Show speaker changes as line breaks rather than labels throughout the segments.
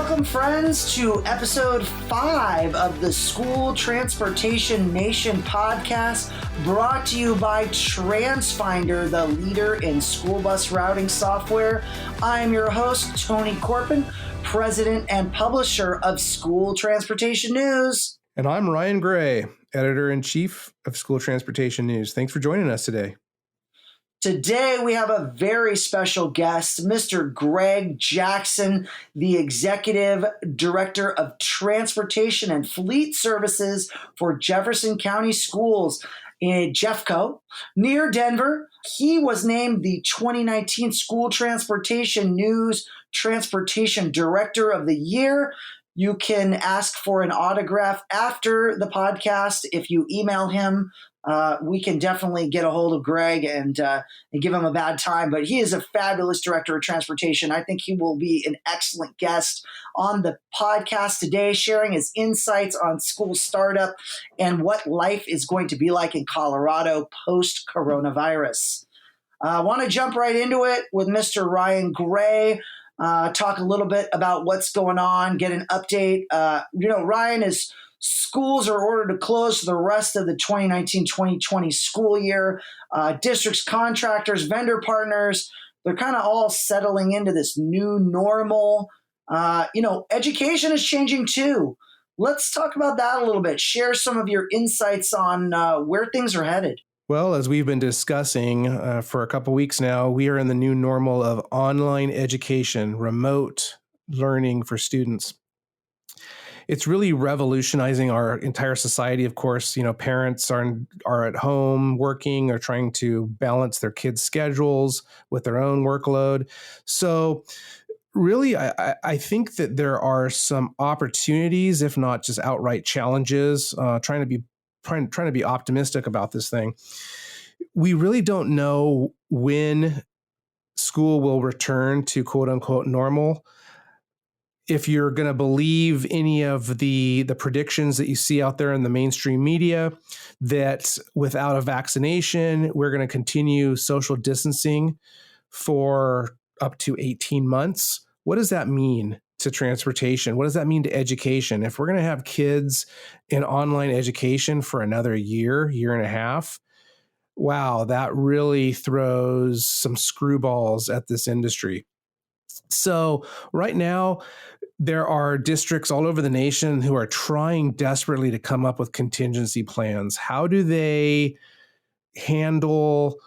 Welcome, friends, to episode 5 of the School Transportation Nation podcast, brought to you by TransFinder, the leader in school bus routing software. I'm your host, Tony Corpin, president and publisher of School Transportation News.
And I'm Ryan Gray, editor-in-chief of School Transportation News. Thanks for joining us today.
Today, we have a very special guest, Mr. Greg Jackson, the Executive Director of Transportation and Fleet Services for Jefferson County Schools in Jeffco, near Denver. He was named the 2019 School Transportation News Transportation Director of the Year. You can ask for an autograph after the podcast if you email him. We can definitely get a hold of Greg and give him a bad time, but he is a fabulous director of transportation. I think he will be an excellent guest on the podcast today, sharing his insights on school startup and what life is going to be like in Colorado post-coronavirus. I want to jump right into it with Mr. Ryan Gray. Talk a little bit about what's going on, get an update. Ryan, schools are ordered to close for the rest of the 2019-2020 school year. Districts, contractors, vendor partners, they're kind of all settling into this new normal. Education is changing too. Let's talk about that a little bit. Share some of your insights on where things are headed.
Well, as we've been discussing for a couple weeks now, we are in the new normal of online education, remote learning for students. It's really revolutionizing our entire society. Of course, parents are at home working or trying to balance their kids' schedules with their own workload. So really, I think that there are some opportunities, if not just outright challenges, trying to be optimistic about this thing. We really don't know when school will return to quote unquote normal. If you're going to believe any of the predictions that you see out there in the mainstream media, that without a vaccination, we're going to continue social distancing for up to 18 months. What does that mean to transportation? What does that mean to education? If we're going to have kids in online education for another year and a half, wow, that really throws some screwballs at this industry. So right now, there are districts all over the nation who are trying desperately to come up with contingency plans. How do they handle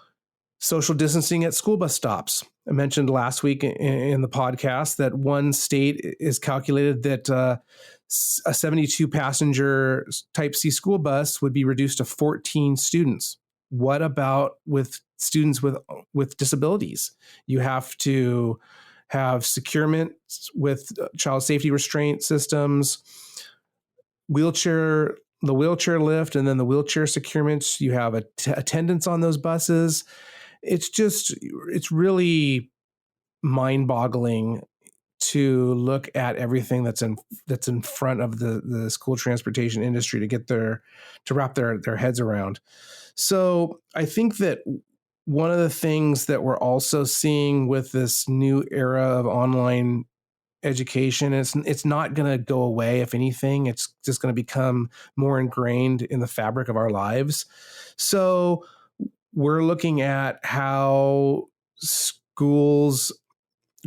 social distancing at school bus stops? I mentioned last week in the podcast that one state is calculated that a 72-passenger Type C school bus would be reduced to 14 students. What about with students with disabilities? You have to have securement with child safety restraint systems, the wheelchair lift, and then the wheelchair securements. You have attendants on those buses. It's really mind-boggling to look at everything that's in front of the school transportation industry to wrap their heads around. So I think that one of the things that we're also seeing with this new era of online education is it's not going to go away. If anything, it's just going to become more ingrained in the fabric of our lives. So we're looking at how schools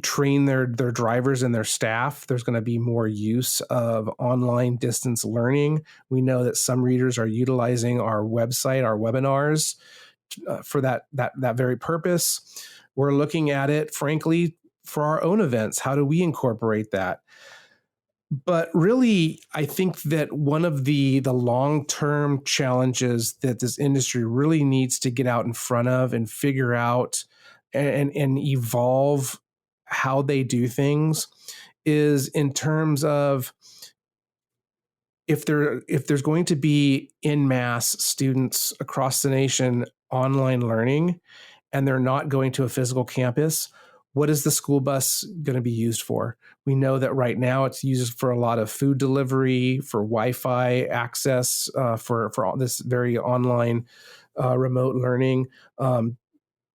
train their drivers and their staff. There's going to be more use of online distance learning. We know that some readers are utilizing our website, our webinars, for that very purpose. We're looking at it, frankly, for our own events. How do we incorporate that? But really, I think that one of the long-term challenges that this industry really needs to get out in front of and figure out and evolve how they do things is in terms of if there's going to be en masse students across the nation online learning and they're not going to a physical campus, what is the school bus going to be used for? We know that right now it's used for a lot of food delivery, for Wi-Fi access, for all this very online remote learning.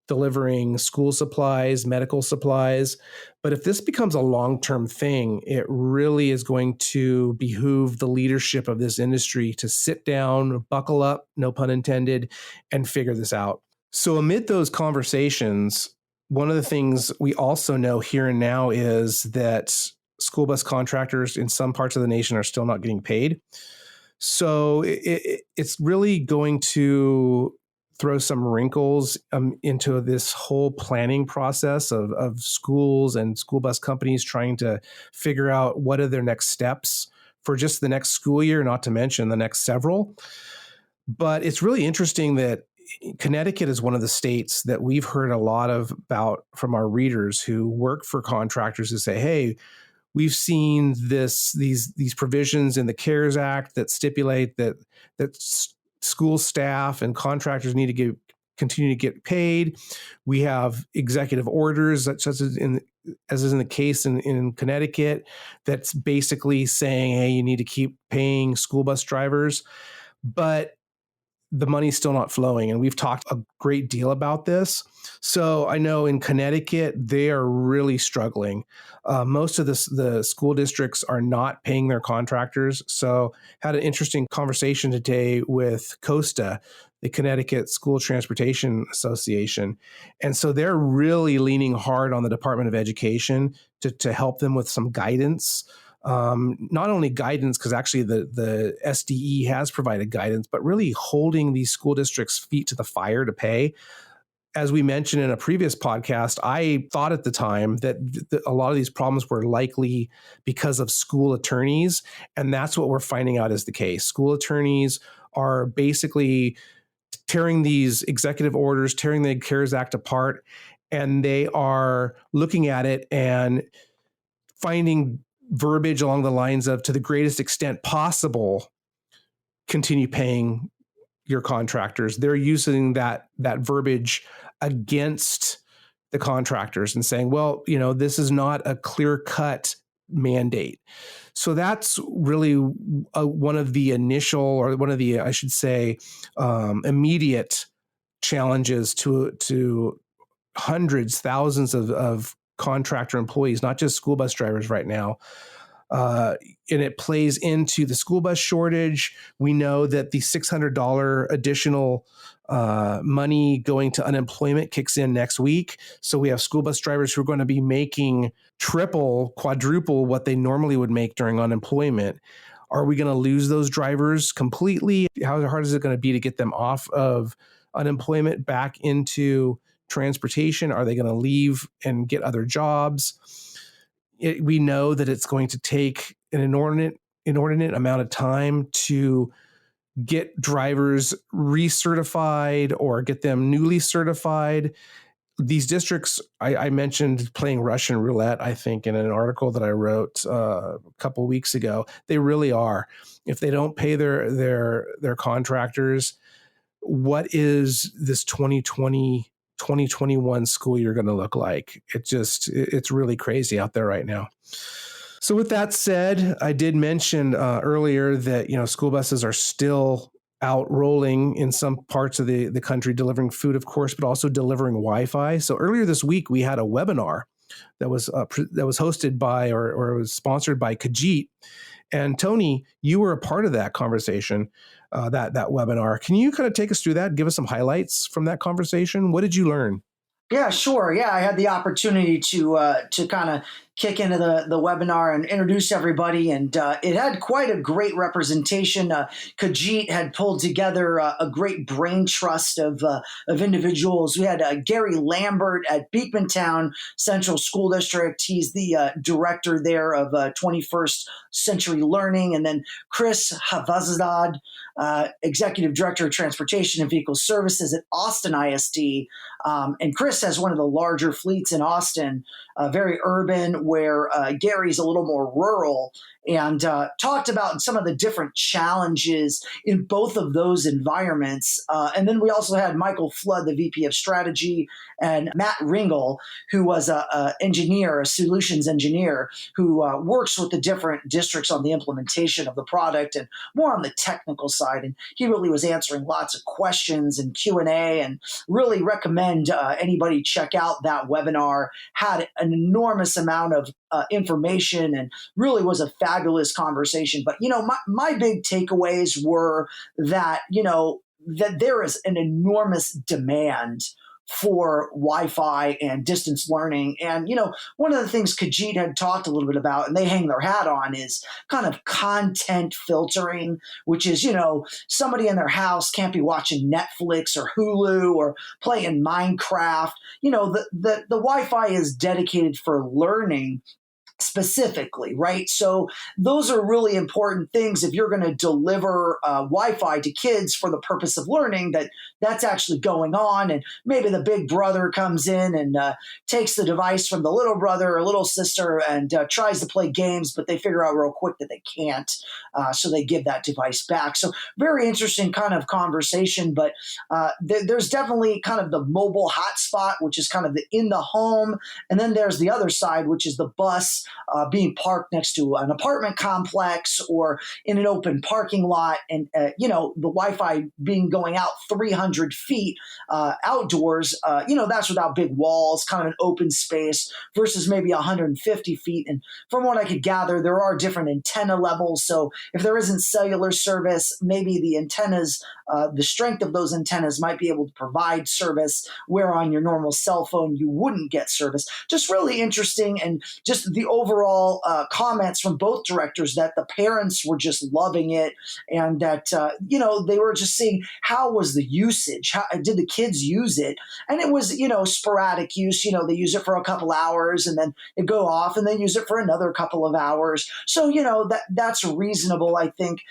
delivering school supplies, medical supplies. But if this becomes a long-term thing, it really is going to behoove the leadership of this industry to sit down, buckle up, no pun intended, and figure this out. So amid those conversations, one of the things we also know here and now is that school bus contractors in some parts of the nation are still not getting paid. So it's really going to throw some wrinkles into this whole planning process of schools and school bus companies trying to figure out what are their next steps for just the next school year, not to mention the next several. But it's really interesting that Connecticut is one of the states that we've heard a lot about from our readers who work for contractors who say, hey, we've seen these provisions in the CARES Act that stipulate that school staff and contractors need to continue to get paid. We have executive orders, such as is in the case in Connecticut, that's basically saying, hey, you need to keep paying school bus drivers. But the money's still not flowing. And we've talked a great deal about this. So I know in Connecticut, they are really struggling. Most of the school districts are not paying their contractors. So had an interesting conversation today with COSTA, the Connecticut School Transportation Association. And so they're really leaning hard on the Department of Education to help them with some guidance. Not only guidance, because actually the SDE has provided guidance, but really holding these school districts' feet to the fire to pay. As we mentioned in a previous podcast, I thought at the time that a lot of these problems were likely because of school attorneys, and that's what we're finding out is the case. School attorneys are basically tearing these executive orders, tearing the CARES Act apart, and they are looking at it and finding verbiage along the lines of, to the greatest extent possible, continue paying your contractors. They're using that verbiage against the contractors and saying, well, this is not a clear-cut mandate. So that's really one of the initial, or one of the, I should say, immediate challenges to hundreds, thousands of contractor employees, not just school bus drivers right now. And it plays into the school bus shortage. We know that the $600 additional money going to unemployment kicks in next week. So we have school bus drivers who are going to be making triple, quadruple what they normally would make during unemployment. Are we going to lose those drivers completely? How hard is it going to be to get them off of unemployment back into transportation? Are they going to leave and get other jobs? We know that it's going to take an inordinate amount of time to get drivers recertified or get them newly certified. These districts, I mentioned playing Russian roulette, I think, in an article that I wrote a couple of weeks ago. They really are. If they don't pay their contractors, what is this 2021 school year going to look like? It's really crazy out there right now. So with that said, I did mention earlier that, school buses are still out rolling in some parts of the country, delivering food, of course, but also delivering Wi-Fi. So earlier this week, we had a webinar that was hosted by or was sponsored by Khajiit. And Tony, you were a part of that conversation, that webinar. Can you kind of take us through that? Give us some highlights from that conversation. What did you learn?
Yeah, sure. Yeah, I had the opportunity to kind of kick into the webinar and introduce everybody, and it had quite a great representation. Khajiit had pulled together a great brain trust of individuals. We had Gary Lambert at Beekmantown Central School District. He's the director there of 21st Century Learning, and then Chris Havazadad, Executive Director of Transportation and Vehicle Services at Austin ISD. And Chris has one of the larger fleets in Austin, very urban, where Gary's a little more rural, and talked about some of the different challenges in both of those environments. And then we also had Michael Flood, the VP of Strategy, and Matt Ringel, who was a engineer, a solutions engineer, who works with the different districts on the implementation of the product and more on the technical side. And he really was answering lots of questions and Q&A, and really recommend anybody check out that webinar. Had an enormous amount of information and really was a fabulous conversation. But, my big takeaways were that, that there is an enormous demand for Wi-Fi and distance learning. And, one of the things Kajit had talked a little bit about, and they hang their hat on, is kind of content filtering, which is, somebody in their house can't be watching Netflix or Hulu or playing Minecraft. The Wi-Fi is dedicated for learning specifically, right? So those are really important things. If you're going to deliver Wi-Fi to kids for the purpose of learning, that's actually going on. And maybe the big brother comes in and takes the device from the little brother or little sister and tries to play games, but they figure out real quick that they can't. So they give that device back. So very interesting kind of conversation, but there's definitely kind of the mobile hotspot, which is kind of in the home. And then there's the other side, which is the bus being parked next to an apartment complex or in an open parking lot, and the Wi-Fi going out 300 feet outdoors. That's without big walls, kind of an open space, versus maybe 150 feet. And from what I could gather, there are different antenna levels. So if there isn't cellular service, maybe the antennas, the strength of those antennas might be able to provide service, where on your normal cell phone you wouldn't get service. Just really interesting, and just the overall comments from both directors that the parents were just loving it, and that they were just seeing how was the usage, how did the kids use it, and it was sporadic use. They use it for a couple hours and then it go off, and then use it for another couple of hours. So that's reasonable, I think.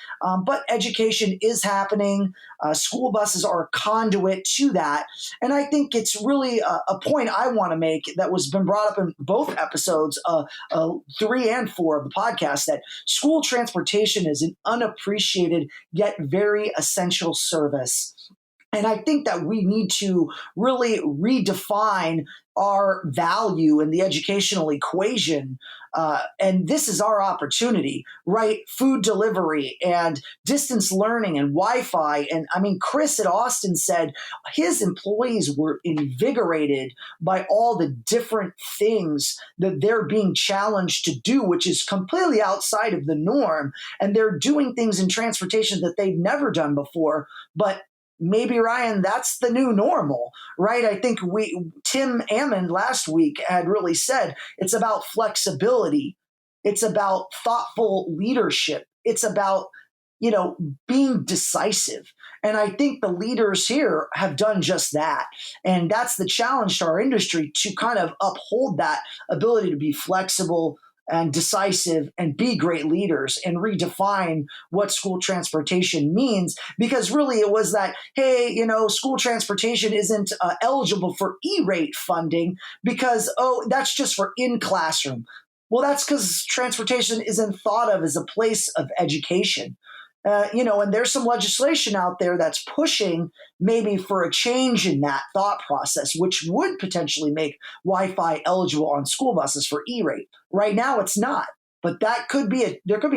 But education is happening. School buses are a conduit to that, and I think it's really a point I want to make that was been brought up in both episodes, 3 and 4 of the podcast, that school transportation is an unappreciated yet very essential service. And I think that we need to really redefine our value in the educational equation. And this is our opportunity, right? Food delivery and distance learning and Wi-Fi. And I mean, Chris at Austin said his employees were invigorated by all the different things that they're being challenged to do, which is completely outside of the norm. And they're doing things in transportation that they've never done before. But maybe, Ryan, that's the new normal, right? I think Tim Ammon last week had really said it's about flexibility. It's about thoughtful leadership. It's about, being decisive. And I think the leaders here have done just that. And that's the challenge to our industry, to kind of uphold that ability to be flexible and decisive and be great leaders and redefine what school transportation means. Because really it was that, hey, school transportation isn't eligible for E-rate funding because, that's just for in-classroom. Well, that's because transportation isn't thought of as a place of education. And there's some legislation out there that's pushing maybe for a change in that thought process, which would potentially make Wi-Fi eligible on school buses for E-rate. Right now, it's not, but there could be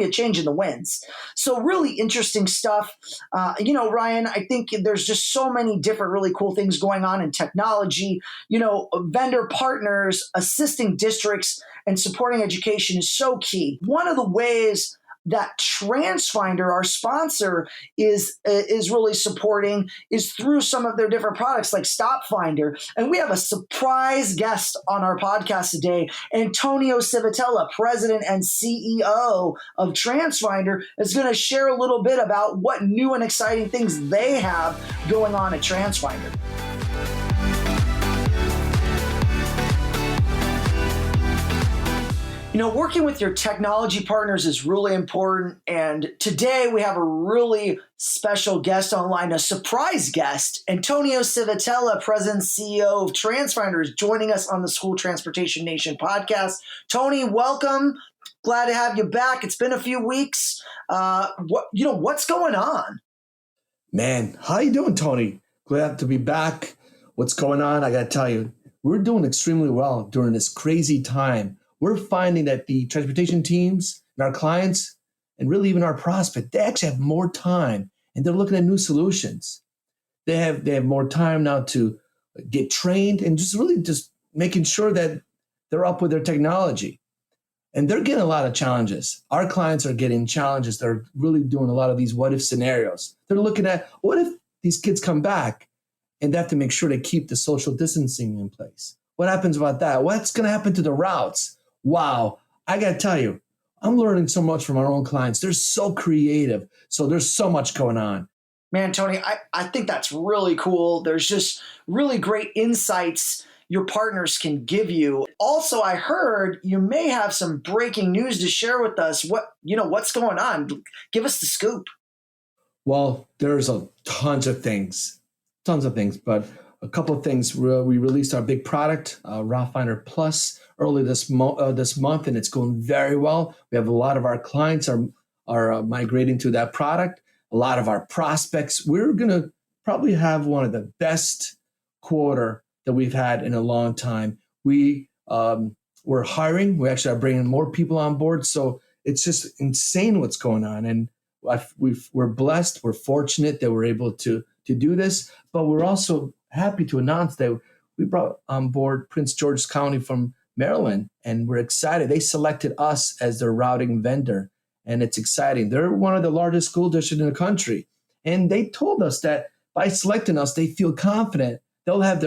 a change in the winds. So really interesting stuff. Ryan, I think there's just so many different really cool things going on in technology. Vendor partners, assisting districts, and supporting education is so key. One of the ways that TransFinder, our sponsor, is really supporting is through some of their different products like StopFinder. And we have a surprise guest on our podcast today. Antonio Civitella, president and CEO of TransFinder, is going to share a little bit about what new and exciting things they have going on at TransFinder. Working with your technology partners is really important. And today we have a really special guest online, a surprise guest. Antonio Civitella, President and CEO of TransFinder, is joining us on the School Transportation Nation podcast. Tony, welcome. Glad to have you back. It's been a few weeks. What's going on?
Man, how you doing, Tony? Glad to be back. What's going on? I got to tell you, we're doing extremely well during this crazy time. We're finding that the transportation teams and our clients, and really even our prospect, they actually have more time, and they're looking at new solutions. They have more time now to get trained and just making sure that they're up with their technology. And they're getting a lot of challenges. Our clients are getting challenges. They're really doing a lot of these what if scenarios. They're looking at what if these kids come back and they have to make sure they keep the social distancing in place. What happens about that? What's going to happen to the routes? Wow, I got to tell you, I'm learning so much from our own clients. They're so creative. So there's so much going on.
Man, Tony, I think that's really cool. There's just really great insights your partners can give you. Also, I heard you may have some breaking news to share with us. What's going on? Give us the scoop.
Well, there's tons of things, but a couple of things. We released our big product, Route Finder Plus, early this month, and it's going very well. We have a lot of our clients are migrating to that product. A lot of our prospects. We're going to probably have one of the best quarter that we've had in a long time. We're hiring. We actually are bringing more people on board. So it's just insane what's going on. And we're blessed. We're fortunate that we're able to do this. But we're also happy to announce that we brought on board Prince George's County from Maryland, and we're excited. They selected us as their routing vendor, and it's exciting. They're one of the largest school districts in the country, and they told us that by selecting us, they feel confident they'll have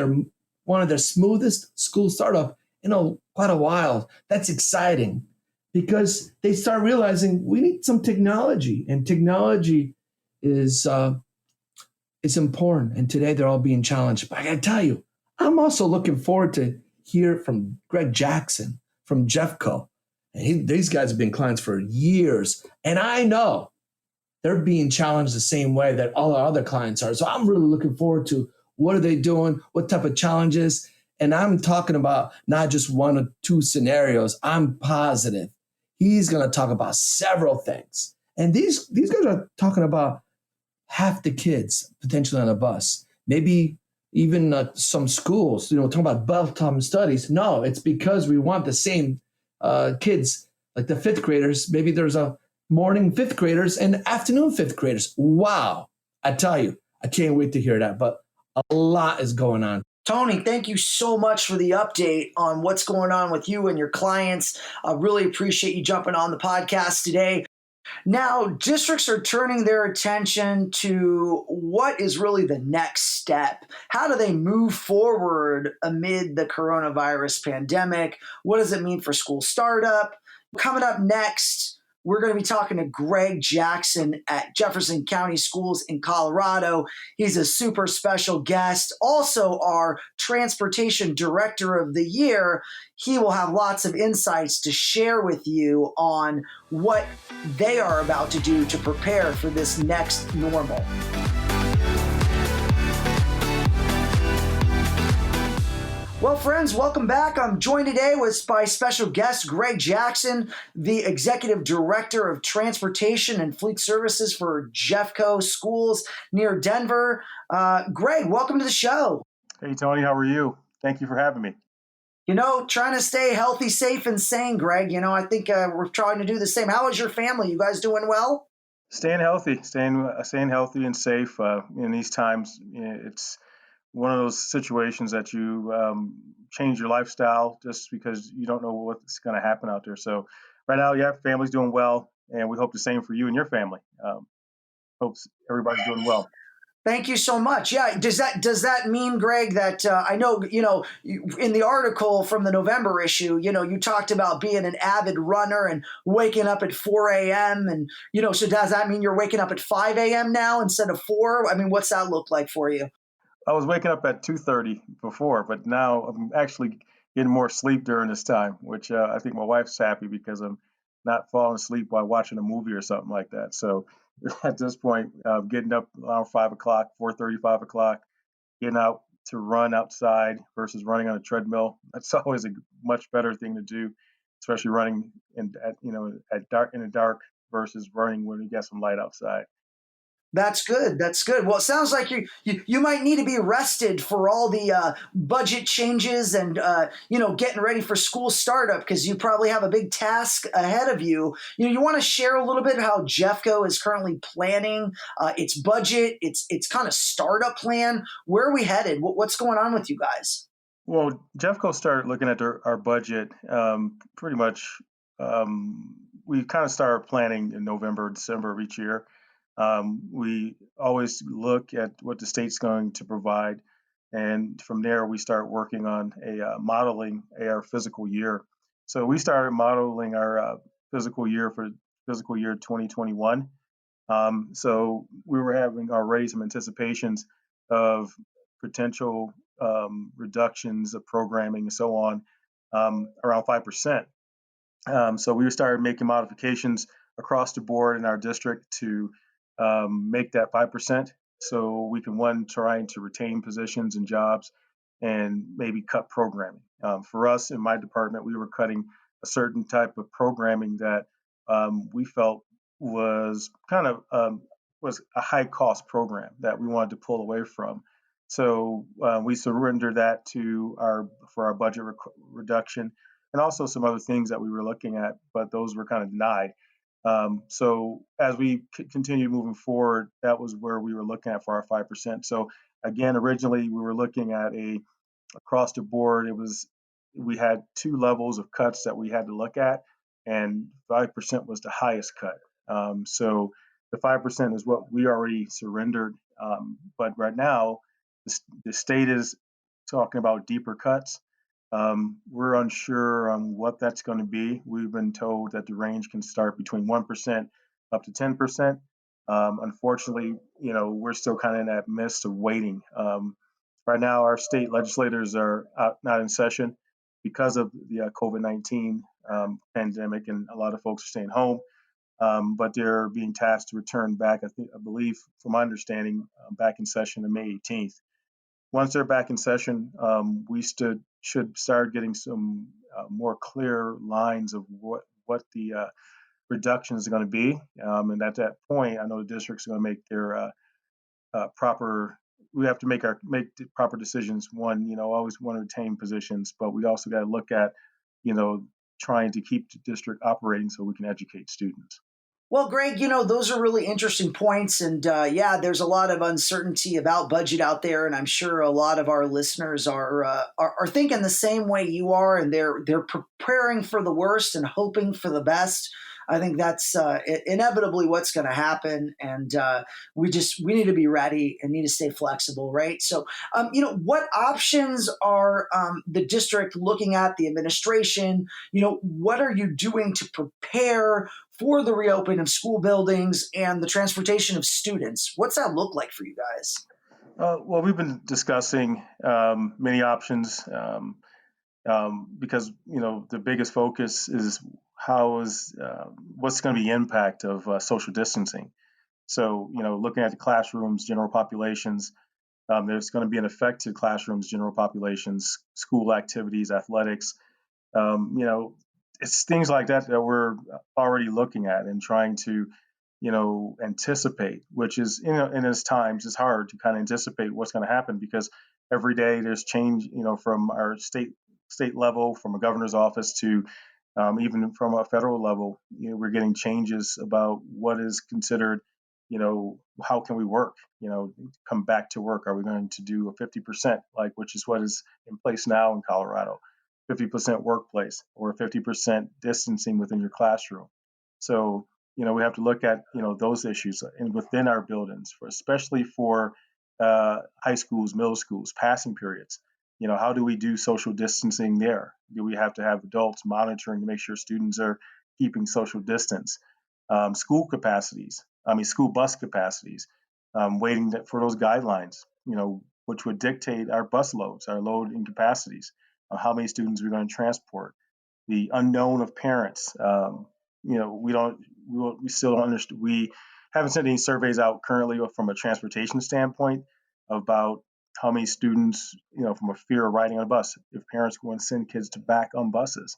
one of their smoothest school startup in quite a while. That's exciting because they start realizing we need some technology, and technology is important. And today they're all being challenged. But I got to tell you, I'm also looking forward to hear from Greg Jackson from Jeffco. And these guys have been clients for years. And I know they're being challenged the same way that all our other clients are. So I'm really looking forward to what are they doing, what type of challenges. And I'm talking about not just one or two scenarios. I'm positive he's going to talk about several things. And these guys are talking about half the kids potentially on a bus, maybe even some schools, talking about bell-time studies. No, it's because we want the same kids, like the fifth graders. Maybe there's a morning fifth graders and afternoon fifth graders. Wow. I tell you, I can't wait to hear that. But a lot is going on.
Tony, thank you so much for the update on what's going on with you and your clients. I really appreciate you jumping on the podcast today. Now, districts are turning their attention to what is really the next step. How do they move forward amid the coronavirus pandemic? What does it mean for school startup? Coming up next, we're going to be talking to Greg Jackson at Jefferson County Schools in Colorado. He's a super special guest, also our Transportation Director of the Year. He will have lots of insights to share with you on what they are about to do to prepare for this next normal. Well, friends, welcome back. I'm joined today by special guest Greg Jackson, the Executive Director of Transportation and Fleet Services for Jeffco Schools near Denver. Greg, welcome to the show.
Hey, Tony, how are you? Thank you for having me.
Trying to stay healthy, safe, and sane, Greg. I think we're trying to do the same. How is your family? You guys doing well?
Staying healthy, staying healthy and safe in these times. It's one of those situations that you change your lifestyle just because you don't know what's going to happen out there. So right now, yeah, family's doing well, and we hope the same for you and your family. Hope everybody's doing well.
Thank you so much. Yeah, does that mean, Greg, that I know, in the article from the November issue, you talked about being an avid runner and waking up at 4 a.m. And, so does that mean you're waking up at 5 a.m. now instead of 4? I mean, what's that look like for you?
I was waking up at 2:30 before, but now I'm actually getting more sleep during this time, which I think my wife's happy because I'm not falling asleep while watching a movie or something like that. So at this point, getting up around 5 o'clock, 4:30, 5 o'clock, getting out to run outside versus running on a treadmill. That's always a much better thing to do, especially running at dark in the dark versus running when you get some light outside.
That's good. That's good. Well, it sounds like you might need to be rested for all the budget changes and getting ready for school startup because you probably have a big task ahead of you. You want to share a little bit how Jeffco is currently planning its budget, its kind of startup plan. Where are we headed? What's going on with you guys?
Well, Jeffco started looking at our budget pretty much. We kind of start planning in November, December of each year. We always look at what the state's going to provide, and from there we start working on modeling our physical year. So we started modeling our physical year for fiscal year 2021. So we were having already some anticipations of potential reductions of programming and so on, around 5%. So we started making modifications across the board in our district to make that 5%. So we can, one, trying to retain positions and jobs and maybe cut programming. For us in my department, we were cutting a certain type of programming that we felt was kind of was a high cost program that we wanted to pull away from. So we surrendered that for our budget reduction, and also some other things that we were looking at, but those were kind of denied. So as we continued moving forward, that was where we were looking at for our 5%. So again, originally we were looking at across the board. We had two levels of cuts that we had to look at, and 5% was the highest cut. So the 5% is what we already surrendered. But right now, the state is talking about deeper cuts. We're unsure on what that's going to be. We've been told that the range can start between 1% up to 10%. Unfortunately, we're still kind of in that midst of waiting. Right now, our state legislators are not in session because of the COVID-19 pandemic, and a lot of folks are staying home. But they're being tasked to return back, I believe, from my understanding, back in session on May 18th. Once they're back in session, we should start getting some more clear lines of what the reductions are going to be. And at that point, I know the districts are going to make their proper. We have to make the proper decisions. One, always want to retain positions, but we also got to look at, trying to keep the district operating so we can educate students.
Well, Greg, those are really interesting points. And yeah, there's a lot of uncertainty about budget out there. And I'm sure a lot of our listeners are thinking the same way you are. And they're preparing for the worst and hoping for the best. I think that's inevitably what's going to happen. And we need to be ready and need to stay flexible, right? So, what options are the district looking at, the administration? What are you doing to prepare for the reopening of school buildings and the transportation of students? What's that look like for you guys?
Well, we've been discussing many options because the biggest focus is what's going to be the impact of social distancing. So looking at the classrooms, general populations, there's going to be an effect to classrooms, general populations, school activities, athletics. It's things like that we're already looking at and trying to, anticipate, which is, in this times, it's hard to kind of anticipate what's going to happen because every day there's change, from our state level, from a governor's office to even from a federal level, we're getting changes about what is considered, how can we work, come back to work? Are we going to do a 50%, which is what is in place now in Colorado? 50% workplace or 50% distancing within your classroom. So, we have to look at, those issues and within our buildings, especially for high schools, middle schools, passing periods. How do we do social distancing there? Do we have to have adults monitoring to make sure students are keeping social distance? School bus capacities, waiting for those guidelines, which would dictate our bus loads, our loading capacities. how many students we're going to transport, the unknown of parents. We still don't understand. We haven't sent any surveys out currently from a transportation standpoint about how many students, from a fear of riding on a bus, if parents go and send kids to back on buses.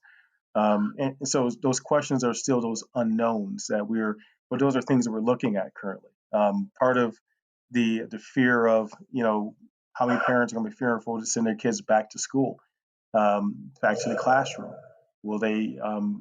And so those questions are still those unknowns but those are things that we're looking at currently. Part of the fear of, how many parents are going to be fearful to send their kids back to school, back to the classroom. Will they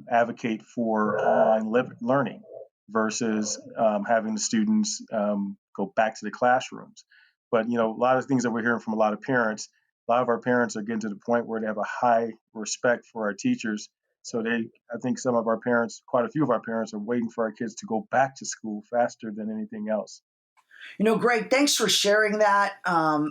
advocate for online learning versus having the students go back to the classrooms? But, a lot of things that we're hearing from a lot of parents, a lot of our parents are getting to the point where they have a high respect for our teachers. So I think some of our parents, quite a few of our parents, are waiting for our kids to go back to school faster than anything else.
Greg, thanks for sharing that.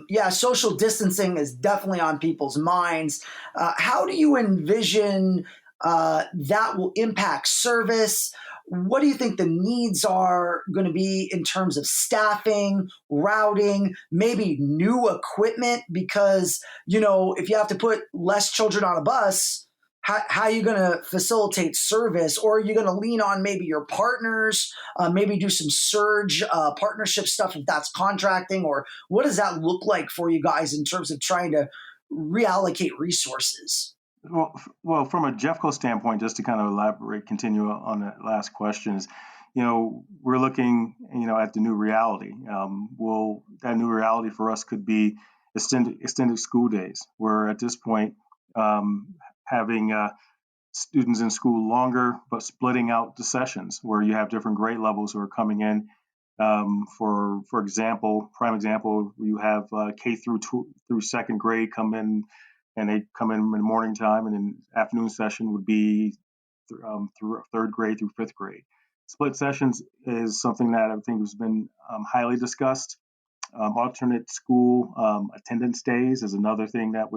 Yeah, social distancing is definitely on people's minds. How do you envision that will impact service? What do you think the needs are going to be in terms of staffing, routing, maybe new equipment? Because, if you have to put less children on a bus, how are you going to facilitate service? Or are you going to lean on maybe your partners, maybe do some surge partnership stuff if that's contracting? Or what does that look like for you guys in terms of trying to reallocate resources?
Well, from a Jeffco standpoint, just to kind of continue on that last question is, we're looking, at the new reality. That new reality for us could be extended school days, where at this point, having students in school longer, but splitting out the sessions where you have different grade levels who are coming in. For example, prime example, you have K through second grade come in, and they come in the morning time, and then afternoon session would be through third grade through fifth grade. Split sessions is something that I think has been highly discussed. Alternate school attendance days is another thing that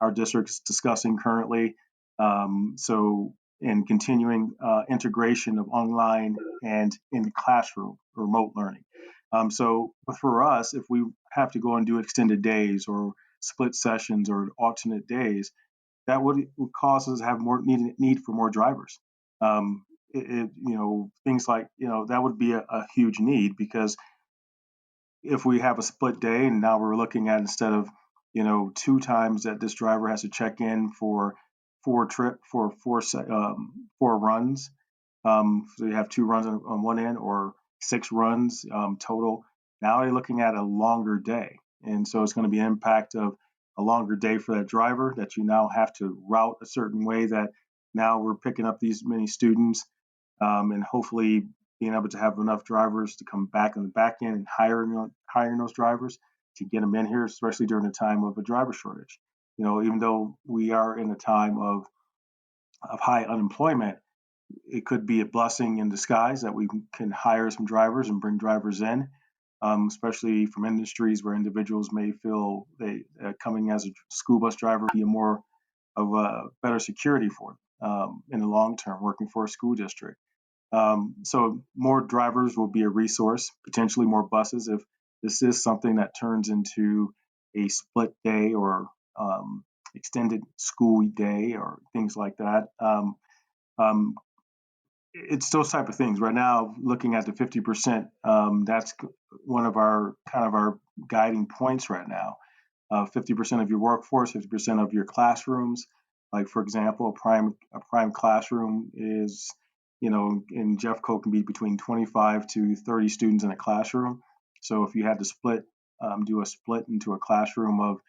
our district is discussing currently. In continuing integration of online and in the classroom, remote learning. But for us, if we have to go and do extended days or split sessions or alternate days, that would cause us to have more need for more drivers. Things like, that would be a huge need, because if we have a split day and now we're looking at, instead of, 2 times that this driver has to check in for four runs. So you have 2 runs on one end, or 6 runs total. Now you're looking at a longer day. And so it's going to be an impact of a longer day for that driver, that you now have to route a certain way, that now we're picking up these many students, and hopefully being able to have enough drivers to come back on the back end and hiring those drivers to get them in here, especially during the time of a driver shortage. Even though we are in a time of high unemployment, it could be a blessing in disguise that we can hire some drivers and bring drivers in, especially from industries where individuals may feel coming as a school bus driver be more of a better security for them in the long term, working for a school district. So more drivers will be a resource, potentially more buses, if this is something that turns into a split day or extended school day or things like that. It's those type of things. Right now, looking at the 50%, that's one of our guiding points right now. 50% of your workforce, 50% of your classrooms. Like, for example, a prime classroom is, in Jeffco can be between 25 to 30 students in a classroom. So if you had to do a split into a classroom of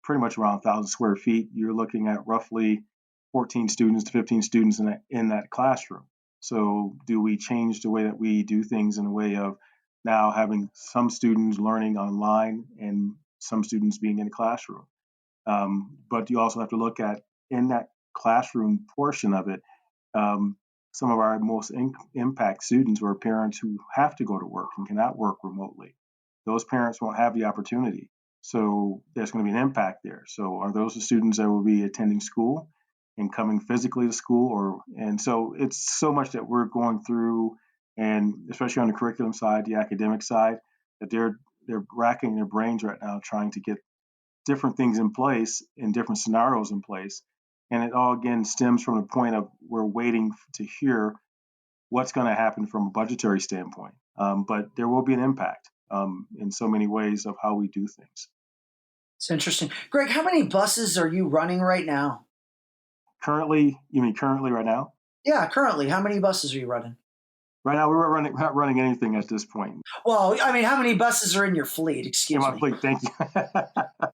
pretty much around 1,000 square feet, you're looking at roughly 14 students to 15 students in that classroom. So do we change the way that we do things in a way of now having some students learning online and some students being in the classroom? But you also have to look at, in that classroom portion of it, some of our most impact students were parents who have to go to work and cannot work remotely. Those parents won't have the opportunity. So there's going to be an impact there. So are those the students that will be attending school and coming physically to school? And so it's so much that we're going through, and especially on the curriculum side, the academic side, that they're racking their brains right now trying to get different things in place and different scenarios in place. And it all, again, stems from the point of we're waiting to hear what's going to happen from a budgetary standpoint. But there will be an impact in so many ways of how we do things.
It's interesting. Greg, how many buses are you running right now?
Currently, you mean currently right now?
Yeah, currently. How many buses are you running?
Right now, we're not running anything at this point.
Well, I mean, how many buses are in your fleet?
In
Excuse
my
me.
fleet, thank you.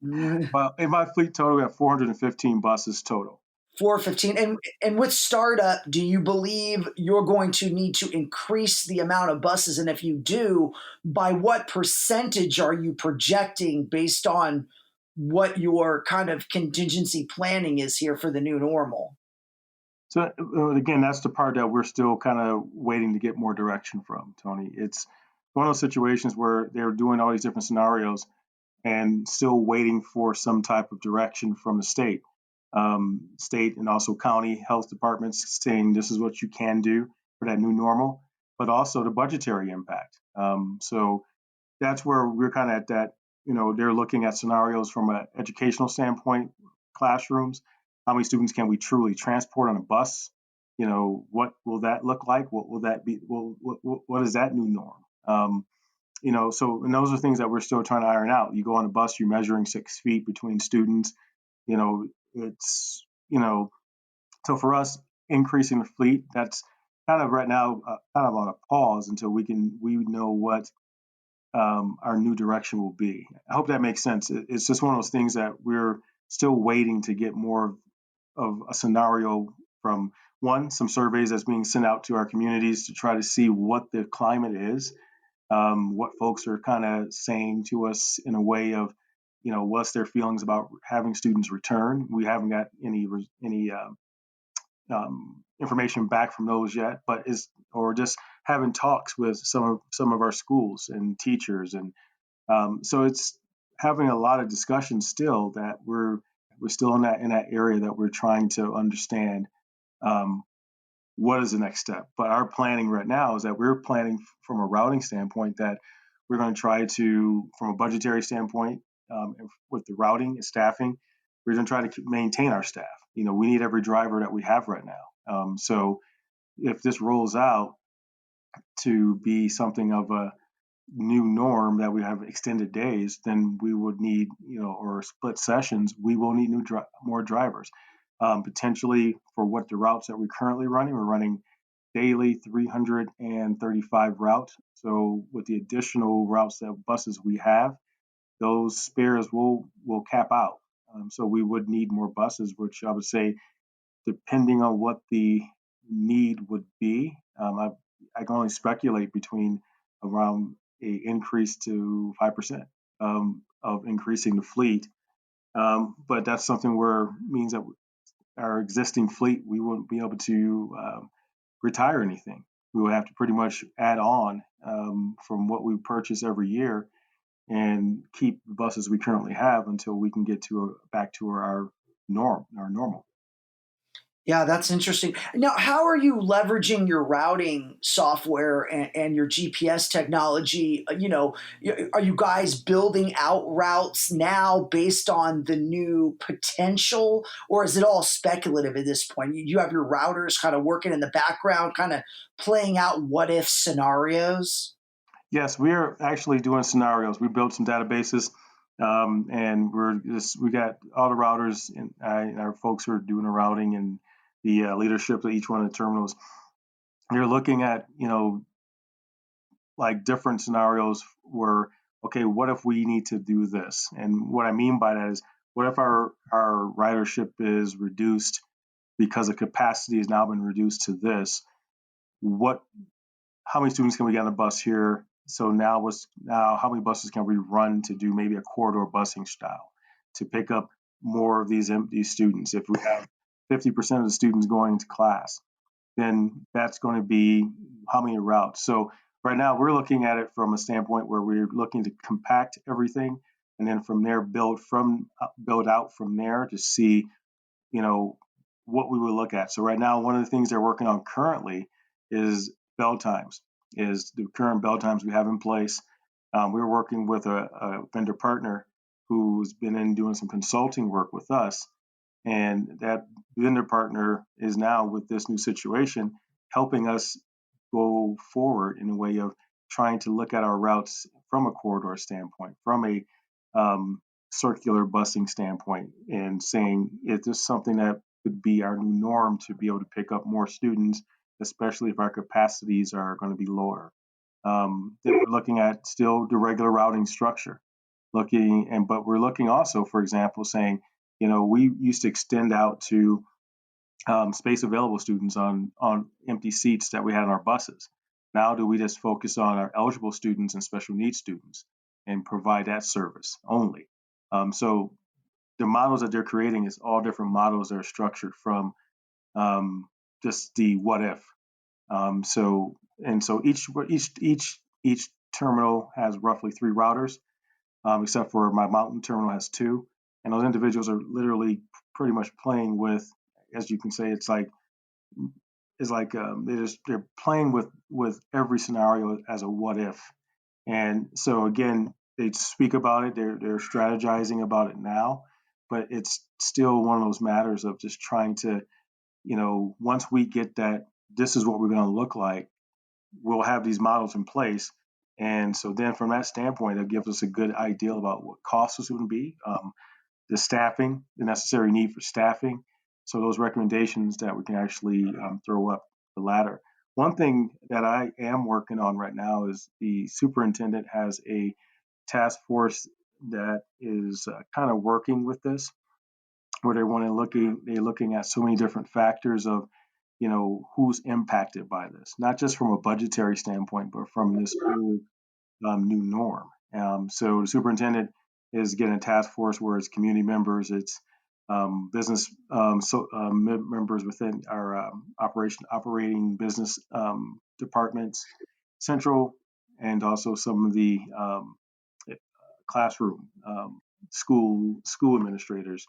Mm,
Well, in my fleet total, we have 415 buses total.
415. And with startup, do you believe you're going to need to increase the amount of buses? And if you do, by what percentage are you projecting based on what your kind of contingency planning is here for the new normal?
So again, that's the part that we're still kind of waiting to get more direction from, Tony. It's one of those situations where they're doing all these different scenarios and still waiting for some type of direction from the state and also county health departments saying this is what you can do for that new normal, but also the budgetary impact. So that's where we're kind of at that. They're looking at scenarios from an educational standpoint, classrooms. How many students can we truly transport on a bus? What will that look like? What will that be? What is that new norm? And those are things that we're still trying to iron out. You go on a bus, you're measuring 6 feet between students. It's so for us, increasing the fleet, that's kind of right now kind of on a pause until we know what our new direction will be. I hope that makes sense. It's just one of those things that we're still waiting to get more of a scenario from some surveys that's being sent out to our communities to try to see what the climate is, what folks are kind of saying to us in a way of, what's their feelings about having students return. We haven't got any information back from those yet, or just having talks with some of our schools and teachers, and so it's having a lot of discussion still that we're still in that area that we're trying to understand what is the next step. But our planning right now is that we're planning from a routing standpoint that we're going to try to, from a budgetary standpoint, with the routing and staffing, we're going to try to maintain our staff. We need every driver that we have right now. So if this rolls out to be something of a new norm that we have extended days, then we would need, or split sessions, we will need more drivers. Potentially for what the routes that we're currently running, we're running daily 335 routes. So with the additional routes that buses we have, those spares will cap out. So we would need more buses, which I would say, depending on what the need would be, I can only speculate between around a increase to 5% of increasing the fleet. But that's something where means that our existing fleet, we wouldn't be able to retire anything. We would have to pretty much add on from what we purchase every year and keep the buses we currently have until we can get back to our normal.
Yeah, that's interesting. Now, how are you leveraging your routing software and your GPS technology? Are you guys building out routes now based on the new potential, or is it all speculative at this point? You have your routers kind of working in the background, kind of playing out what if scenarios?
Yes, we are actually doing scenarios. We built some databases, and we got all the routers and our folks who are doing the routing and the leadership of each one of the terminals. They're looking at like different scenarios where, okay, what if we need to do this? And what I mean by that is, what if our ridership is reduced because the capacity has now been reduced to this? How many students can we get on a bus here? So now how many buses can we run to do maybe a corridor busing style to pick up more of these empty students? If we have 50% of the students going to class, then that's going to be how many routes. So right now we're looking at it from a standpoint where we're looking to compact everything, and then from there build out from there to see, what we would look at. So right now, one of the things they're working on currently is bell times, is the current bell times we have in place. We're working with a vendor partner who's been in doing some consulting work with us. And that vendor partner is now, with this new situation, helping us go forward in a way of trying to look at our routes from a corridor standpoint, from a circular busing standpoint, and saying, is this something that could be our new norm to be able to pick up more students, especially if our capacities are going to be lower. Then we're looking at still the regular routing structure, but we're looking also, for example, saying, we used to extend out to space available students on empty seats that we had on our buses. Now, do we just focus on our eligible students and special needs students and provide that service only? So the models that they're creating is all different models that are structured from just the what if. So each terminal has roughly 3 routers, except for my mountain terminal has 2, and those individuals are literally pretty much playing with, as you can say, they're playing with every scenario as a what if. And so again, they speak about it, they're strategizing about it now, but it's still one of those matters of just trying to, once we get that, this is what we're going to look like, we'll have these models in place. And so then from that standpoint, it gives us a good idea about what costs is going to be, the staffing, the necessary need for staffing. So those recommendations that we can actually throw up the ladder. One thing that I am working on right now is the superintendent has a task force that is kind of working with this, where they're looking at so many different factors of, who's impacted by this, not just from a budgetary standpoint, but from this new norm. So the superintendent is getting a task force where it's community members, it's business members within our operating business departments, central, and also some of the classroom school administrators,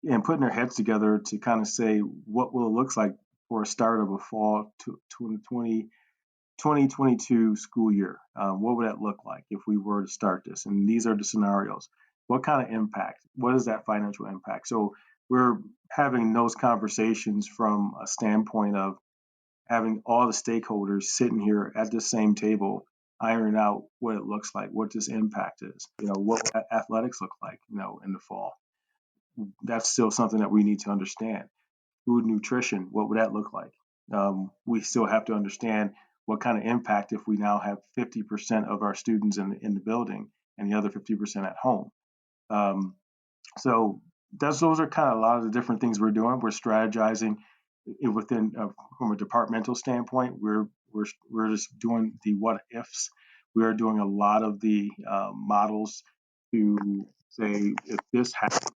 and putting their heads together to kind of say what will it look like for a start of a fall 2022 school year. What would that look like if we were to start this? And these are the scenarios. What kind of impact? What is that financial impact? So we're having those conversations from a standpoint of having all the stakeholders sitting here at the same table, ironing out what it looks like, what this impact is, what athletics look like, in the fall. That's still something that we need to understand. Food nutrition, what would that look like? We still have to understand what kind of impact if we now have 50% of our students in the building and the other 50% at home. So those are kind of a lot of the different things we're doing. We're strategizing within from a departmental standpoint. We're just doing the what ifs. We are doing a lot of the models to say, if this happens,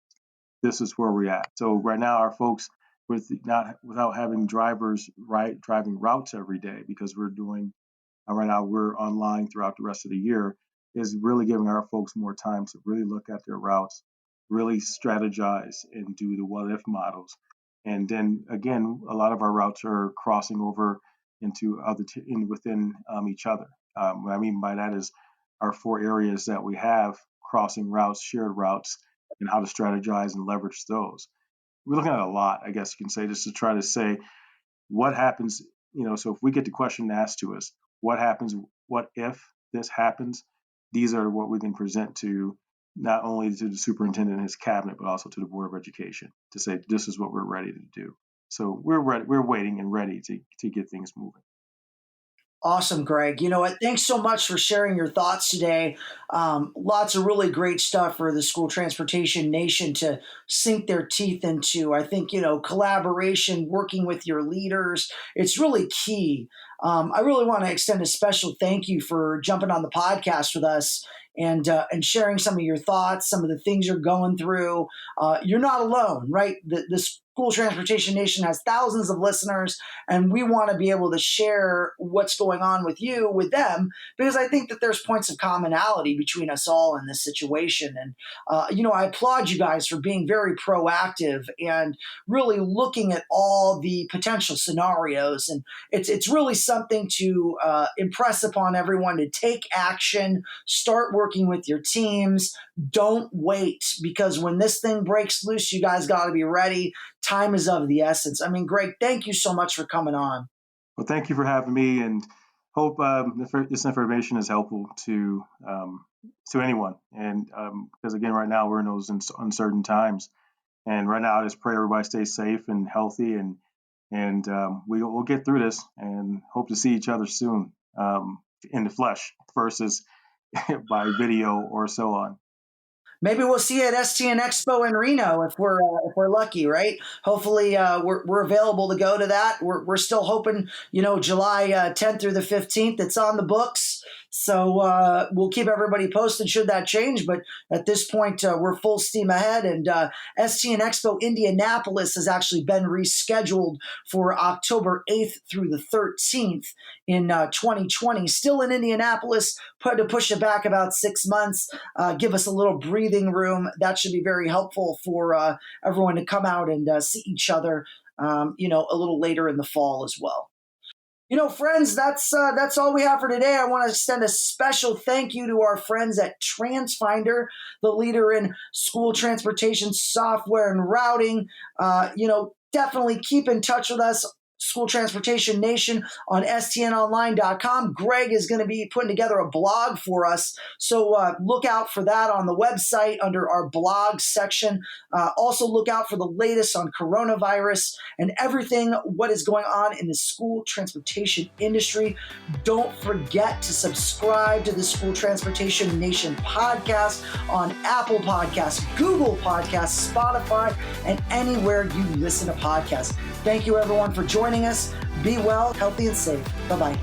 this is where we're at. So right now, our folks, without having drivers driving routes every day, because we're doing right now, we're online throughout the rest of the year, is really giving our folks more time to really look at their routes, really strategize and do the what if models. And then again, a lot of our routes are crossing over into within each other. What I mean by that is our 4 areas that we have crossing routes, shared routes, and how to strategize and leverage those. We're looking at a lot, I guess you can say, just to try to say what happens, so if we get the question asked to us, what happens, what if this happens? These are what we can present to not only to the superintendent and his cabinet, but also to the Board of Education to say, this is what we're ready to do. So we're waiting and ready to get things moving.
Awesome, Greg. You know what? Thanks so much for sharing your thoughts today. Lots of really great stuff for the school transportation nation to sink their teeth into. I think, collaboration, working with your leaders, it's really key. I really want to extend a special thank you for jumping on the podcast with us and sharing some of your thoughts, some of the things you're going through. You're not alone, right? This School Transportation Nation has thousands of listeners, and we want to be able to share what's going on with you, with them, because I think that there's points of commonality between us all in this situation. And, I applaud you guys for being very proactive and really looking at all the potential scenarios. And it's really something to impress upon everyone to take action, start working with your teams. Don't wait, because when this thing breaks loose, you guys got to be ready. Time is of the essence. I mean, Greg, thank you so much for coming on.
Well, thank you for having me, and hope this information is helpful to anyone. And because again, right now we're in those uncertain times, and right now I just pray everybody stays safe and healthy, and we'll get through this, and hope to see each other soon in the flesh versus by video or so on.
Maybe we'll see you at STN Expo in Reno if we're lucky, right? Hopefully, we're available to go to that. We're still hoping, July 10th through the 15th. It's on the books, so we'll keep everybody posted should that change. But at this point, we're full steam ahead. And STN Expo Indianapolis has actually been rescheduled for October 8th through the 13th in 2020. Still in Indianapolis, to push it back about 6 months, give us a little breathing room. That should be very helpful for everyone to come out and see each other, a little later in the fall as well. Friends, that's all we have for today. I want to extend a special thank you to our friends at TransFinder, the leader in school transportation software and routing. Definitely keep in touch with us, School Transportation Nation, on stnonline.com. Greg is going to be putting together a blog for us, so look out for that on the website under our blog section. Also look out for the latest on coronavirus and everything what is going on in the school transportation industry. Don't forget to subscribe to the School Transportation Nation podcast on Apple Podcasts, Google Podcasts, Spotify, and anywhere you listen to podcasts. Thank you, everyone, for joining us. Be well, healthy, and safe. Bye-bye.